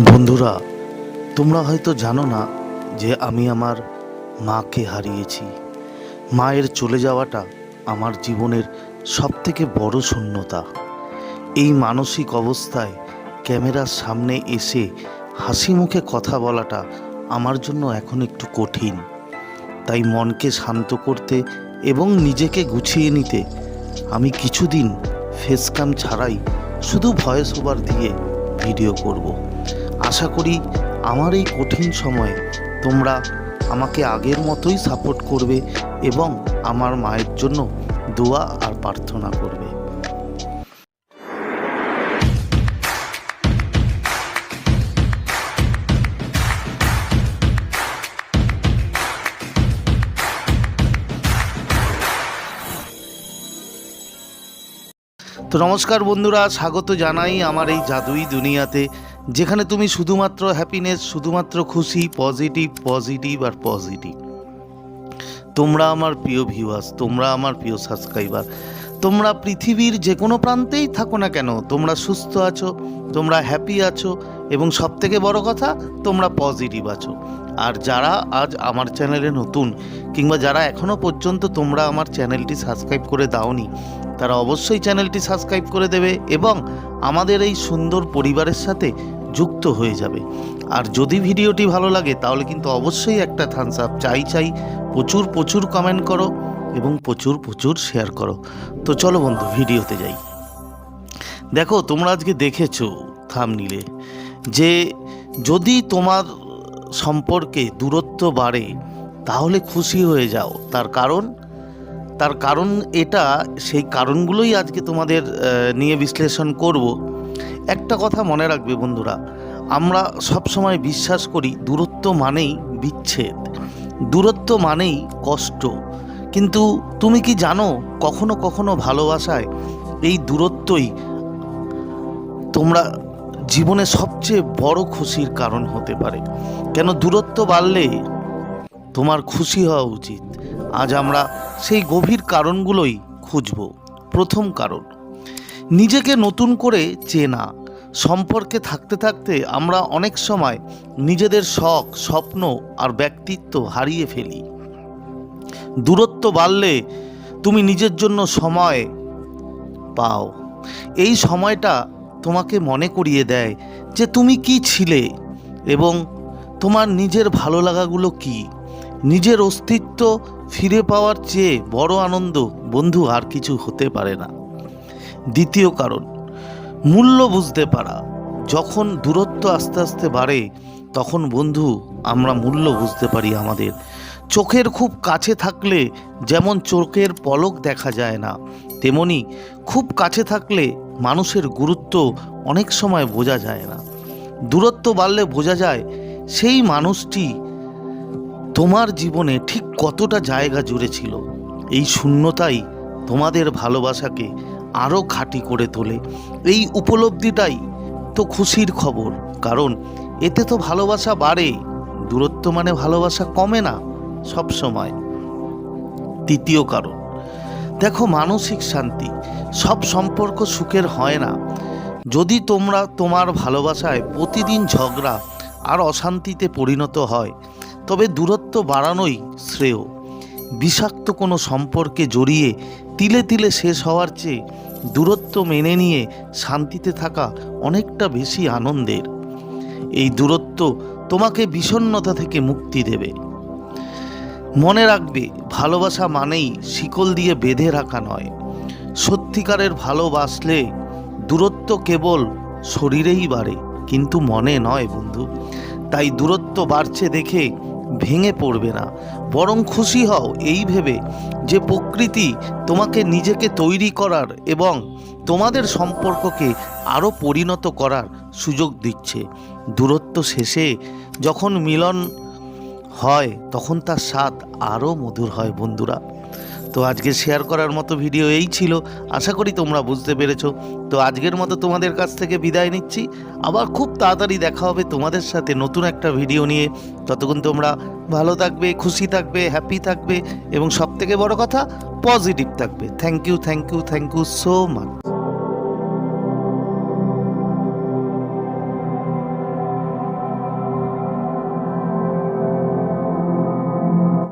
বন্ধুরা, তোমরা হয়তো জানো না যে আমি আমার মাকে হারিয়েছি। মায়ের চলে যাওয়াটা আমার জীবনের সবথেকে বড় শূন্যতা। এই মানসিক অবস্থায় ক্যামেরার সামনে এসে হাসি মুখে কথা বলাটা আমার জন্য এখন একটু কঠিন। তাই মনকে শান্ত করতে এবং নিজেকে গুছিয়ে নিতে আমি কিছুদিন ফেসক্যাম ছাড়াই শুধু ভয়েস ওভার দিয়ে ভিডিও করব। আশা করি আমার এই কঠিন সময়ে তোমরা আমাকে আগের মতোই সাপোর্ট করবে এবং আমার মায়ের জন্য দোয়া আর প্রার্থনা করবে। তো নমস্কার বন্ধুরা, স্বাগত জানাই আমার এই জাদুই দুনিয়াতে, যেখানে তুমি শুধুমাত্র হ্যাপিনেস, শুধুমাত্র খুশি, পজিটিভ আর পজিটিভ। তোমরা আমার প্রিয় ভিউয়ার্স, তোমরা আমার প্রিয় সাবস্ক্রাইবার, তোমরা পৃথিবীর যে কোনো প্রান্তেই থাকো না কেন, তোমরা সুস্থ আছো, তোমরা হ্যাপি আছো এবং সবথেকে বড় কথা তোমরা পজিটিভ আছো। আর যারা আজ আমার চ্যানেলে নতুন কিংবা যারা এখনও পর্যন্ত তোমরা আমার চ্যানেলটি সাবস্ক্রাইব করে দাওনি, তারা অবশ্যই চ্যানেলটি সাবস্ক্রাইব করে দেবে এবং আমাদের এই সুন্দর পরিবারের সাথে যুক্ত হয়ে যাবে। আর যদি ভিডিওটি ভালো লাগে তাহলে কিন্তু অবশ্যই একটা থামস আপ চাই। প্রচুর কমেন্ট করো এবং প্রচুর শেয়ার করো। তো চলো বন্ধু, ভিডিওতে যাই। দেখো, তোমরা আজকে দেখেছো থাম্বনেইলে যে যদি তোমার সম্পর্কে দূরত্ব বাড়ে তাহলে খুশি হয়ে যাও। তার কারণ এটা, সেই কারণগুলোই আজকে তোমাদের নিয়ে বিশ্লেষণ করব। একটা কথা মনে রাখবে বন্ধুরা, আমরা সবসময় বিশ্বাস করি দূরত্ব মানেই বিচ্ছেদ, দূরত্ব মানেই কষ্ট। কিন্তু তুমি কি জানো, কখনো কখনো ভালোবাসায় এই দূরত্বই তোমরা জীবনে সবচেয়ে বড় খুশির কারণ হতে পারে। কেন দূরত্ব বাড়লে তোমার খুশি হওয়া উচিত। আজ আমরা সেই গভীর কারণগুলোই খুঁজব। প্রথম কারণ, নিজেকে নতুন করে চেনা। সম্পর্কে থাকতে থাকতে আমরা অনেক সময় নিজেদের শখ, স্বপ্ন আর ব্যক্তিত্ব হারিয়ে ফেলি। দূরত্ব বাড়লে তুমি নিজের জন্য সময় পাও। এই সময়টা তোমাকে মনে করিয়ে দেয় যে তুমি কি ছিলে এবং তোমার নিজের ভালো লাগাগুলো কি। নিজের অস্তিত্ব ফিরে পাওয়ার চেয়ে বড় আনন্দ বন্ধু আর কিছু হতে পারে না। দ্বিতীয় কারণ, মূল্য বুঝতে পারা। যখন দূরত্ব আস্তে আস্তে বাড়ে তখন বন্ধু আমরা মূল্য বুঝতে পারি আমাদের। চোখের খুব কাছে থাকলে যেমন চোখের পলক দেখা যায় না, তেমনি খুব কাছে থাকলে মানুষের গুরুত্ব অনেক সময় বোঝা যায় না। দূরত্ব বাড়লে বোঝা যায় সেই মানুষটি তোমার জীবনে ঠিক কতটা জায়গা জুড়ে ছিল। এই শূন্যতাই তোমাদের ভালোবাসাকে আরও খাঁটি করে তোলে। এই উপলব্ধিটাই তো খুশির খবর, কারণ এতে তো ভালোবাসা বাড়ে। দূরত্ব মানে ভালোবাসা কমে না সব সময়। তৃতীয় কারণ, দেখো, মানসিক শান্তি। সব সম্পর্ক সুখের হয় না। যদি তোমার ভালোবাসায় প্রতিদিন ঝগড়া আর অশান্তিতে পরিণত হয় তবে দূরত্ব বাড়ানোই শ্রেয়। বিষাক্ত কোনো সম্পর্কে জড়িয়ে তিলে তিলে শেষ হওয়ার চেয়ে দূরত্ব মেনে নিয়ে শান্তিতে থাকা অনেকটা বেশি আনন্দের। এই দূরত্ব তোমাকে বিষণ্ণতা থেকে মুক্তি দেবে। মনে রাখবে, ভালোবাসা মানেই শিকল দিয়ে বেঁধে রাখা নয়। সত্যিকারের ভালোবাসলে দূরত্ব কেবল শরীরেই বাড়ে, কিন্তু মনে নয় বন্ধু। তাই দূরত্ব বাড়ছে দেখে ভেঙে পড়বে না, বরং খুশি হও এই ভেবে যে প্রকৃতি তোমাকে নিজেকে তৈরি করার এবং তোমাদের সম্পর্ককে আরও পরিণত করার সুযোগ দিচ্ছে। দূরত্ব শেষে যখন মিলন হয় তখন তার স্বাদ আরও মধুর হয় বন্ধুরা। তো আজকে শেয়ার করার মতো ভিডিও এই ছিল। আশা করি তোমরা বুঝতে পেরেছো। তো আজকের মতো তোমাদের কাছ থেকে বিদায় নিচ্ছি। আবার খুব তাড়াতাড়ি দেখা হবে তোমাদের সাথে নতুন একটা ভিডিও নিয়ে। ততক্ষণ তোমরা ভালো থাকবে, খুশি থাকবে, হ্যাপি থাকবে এবং সবথেকে বড় কথা পজিটিভ থাকবে। Thank you so much.